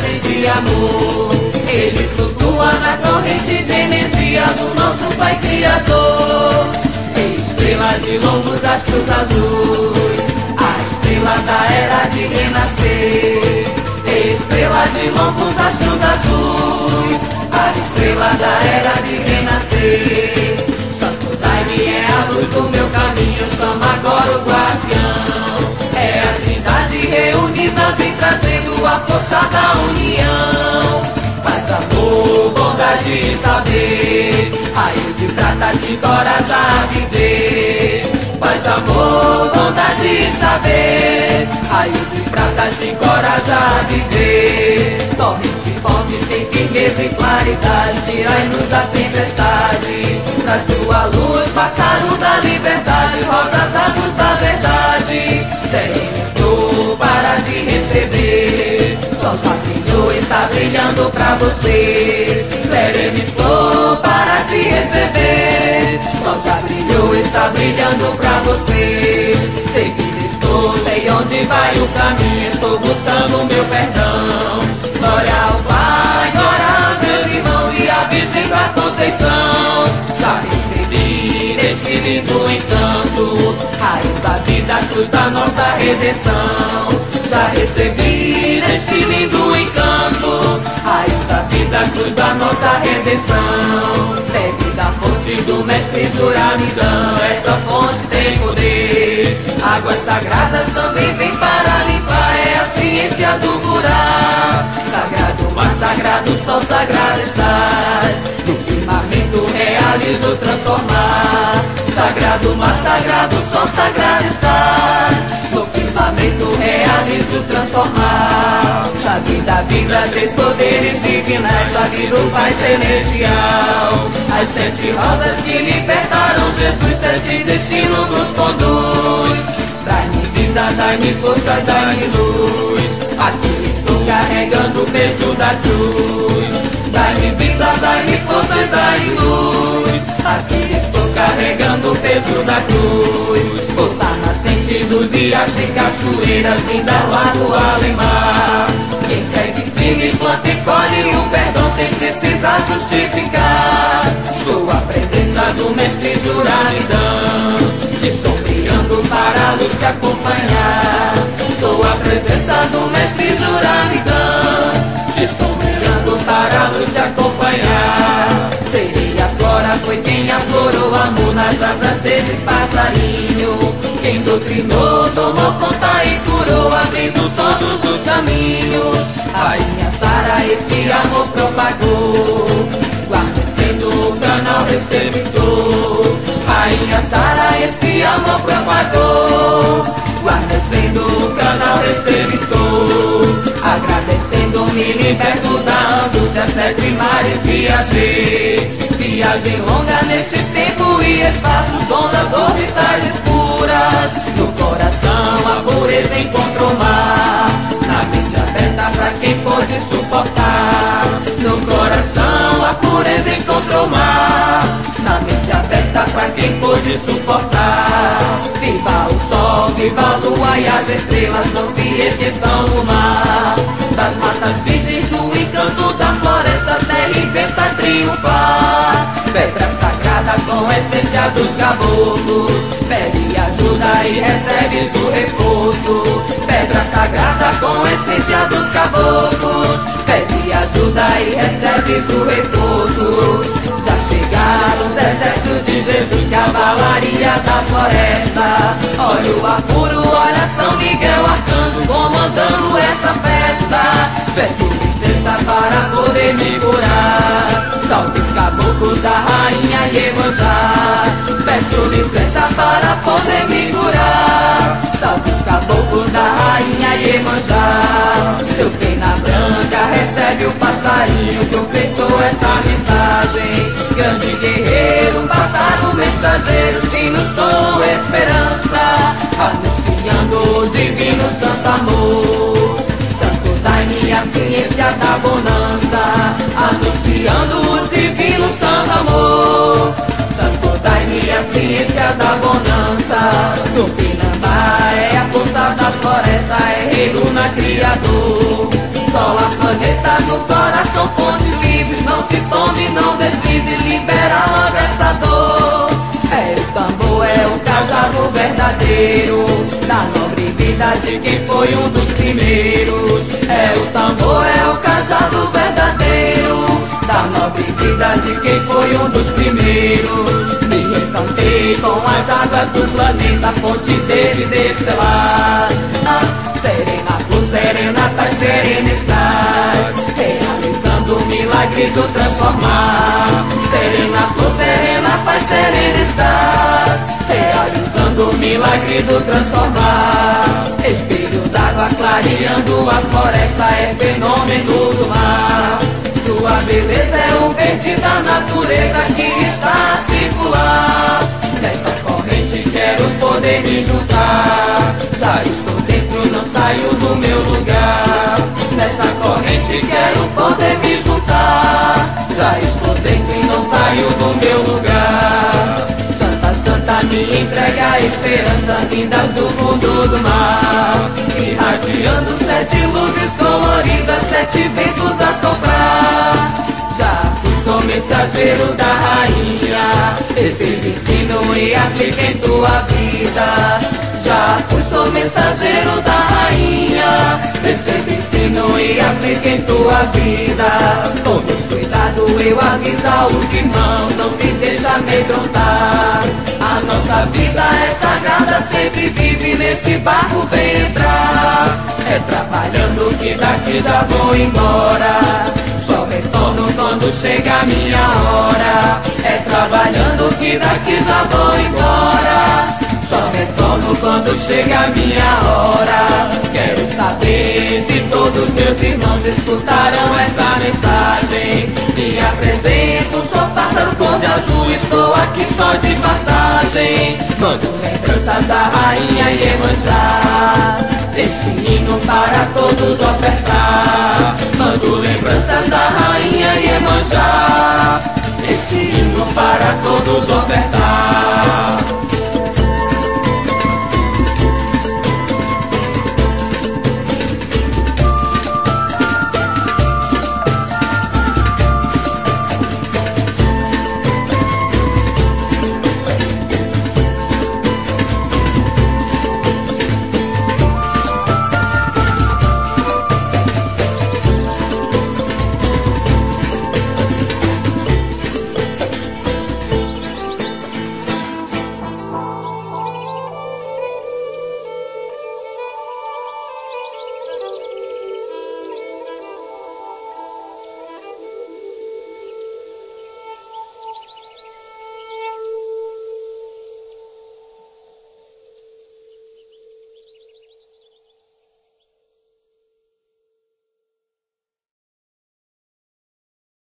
mensagens de amor. Ele flutua na corrente de energia do nosso Pai Criador. Estrela de longos astros azuis, a estrela da era de renascer. Estrela de longos astros azuis, a estrela da era de renascer. Santo Daime é a luz do meu caminho, chama agora o guardião. É a Trindade reunida, vem trazendo a força da união. Paz, amor, bondade e saber, raio de prata te encoraja a viver. Paz, amor, bondade e saber, raio de prata te encoraja a viver. Torrente forte tem firmeza e claridade, tirai-nos da tempestade. Traz tua luz, pássaro da liberdade, rosas azuis da verdade. Sereno estou para te receber, sol já brilhou, está brilhando pra você. Sereno estou para te receber, sol já brilhou, está brilhando pra você. Seguro estou, sei onde vai o caminho, estou buscando o meu perdão. Glória ao Pai, glória a Deus, irmão, e a Virgem da Conceição. Já recebi nesse lindo encanto, raiz da vida, cruz da nossa redenção. Já recebi nesse lindo encanto, raiz da vida, cruz da nossa redenção. Bebe da fonte do mestre Juramidão, essa fonte tem poder. Águas sagradas também vem para limpar, é a ciência do Burá. Sagrado, mar sagrado, sol sagrado estás, no firmamento realizo transformar. Sagrado, mar sagrado, sol sagrado estás, no firmamento realizo transformar. Chave da vida, três poderes divinais, chave do Pai Celestial. As sete rosas que libertaram Jesus, sete destinos nos conduz. Dai-me vida, dai-me força, dai-me luz, aqui estou carregando o peso da cruz. Dai-me vida, dai-me força e dai-me luz, aqui estou carregando o peso da cruz. Força nascente dos riachos e cachoeiras, vinda lá do além-mar. Quem segue firme, planta e colhe o perdão sem precisar justificar. Sou a presença do mestre Juramidão, te sombreando para a luz te acompanhar. Sou a presença do mestre Juramidão, te sombreando para a luz te acompanhar. Seria a flora, foi quem aflorou amor nas asas desse passarinho. Quem doutrinou, tomou conta e curou, abrindo todos os caminhos. Rainha Sara esse amor propagou, guarnecendo o canal receptor. Rainha Sara esse amor propagou, guarnecendo o canal receptor. Agradecendo-me, liberto da angústia, sete mares viajei. Viagem longa neste tempo e espaço, ondas orbitais escuras. No coração a pureza encontrou mar, na mente aberta pra quem pode suportar. No coração a pureza encontrou mar, na mente aberta pra quem pode suportar. Viva o sol, viva a lua e as estrelas, não se esqueçam do mar. Das matas virgens, do encanto da floresta, terra e vento a triunfar. Pedra sagrada com essência dos caboclos, pede ajuda e recebes o reforço. Pedra sagrada com essência dos caboclos, pede ajuda e recebes o reforço. Já chegaram os exércitos de Jesus, cavalaria da floresta. Olha o apuro, olha São Miguel Arcanjo comandando essa festa. Peço licença para poder me curar, salve os caboclos da rainha Iemanjá. Peço licença para poder me curar, salve os caboclos da rainha Iemanjá. Seu pena branca recebe o passarinho que ofretou essa mensagem. Grande guerreiro, pássaro mensageiro, sino, som, esperança, anunciando o divino santo amor. Santo Daime, a ciência da bonança, anunciando o divino santo amor. Santo Daime, a ciência da bonança, Tupinambá é a força da floresta, é rei Luna criador. Sol, a planeta no coração fontes livres. Não se tome, não deslize, libera logo essa dor. O tambor é o cajado verdadeiro da nobre vida de quem foi um dos primeiros. O tambor é o cajado verdadeiro da nobre vida de quem foi um dos primeiros. Me encantei com as águas do planeta, fonte de vida estelar. Serena flor, serena paz, serena estás, realizando o milagre do transformar. Serena flor, serena paz, serena estás, realizando o milagre do transformar. Espelho d'água clareando a floresta, é fenômeno do mar. Sua beleza é o verde da natureza que está a circular. Nesta corrente quero poder me juntar. Já estou dentro, não saio do meu lugar. Nessa corrente quero poder me juntar. Já estou dentro e não saio do meu lugar. Santa, Santa, me entrega a esperança vindas do fundo do mar, irradiando 7 luzes coloridas, 7 ventos a soprar. Já fui, sou mensageiro da rainha, recebi ensino e aplique em tua vida. Já fui, sou mensageiro da rainha, recebi ensino e aplique em tua vida. Com meus cuidado eu aviso aos irmãos, não se deixa amedrontar. A nossa vida é sagrada, sempre vive nesse barco, vem entrar. É trabalhando que daqui já vou embora, só retorno quando chega a minha hora. É trabalhando que daqui já vou embora, só retorno quando chega a minha hora. Quero saber se todos meus irmãos escutaram essa mensagem. Me apresento, sou pássaro cor de azul, estou aqui só de passagem. Mando lembranças da rainha Iemanjá, este hino para todos ofertar. Mando lembranças da rainha Iemanjá, este hino para todos ofertar.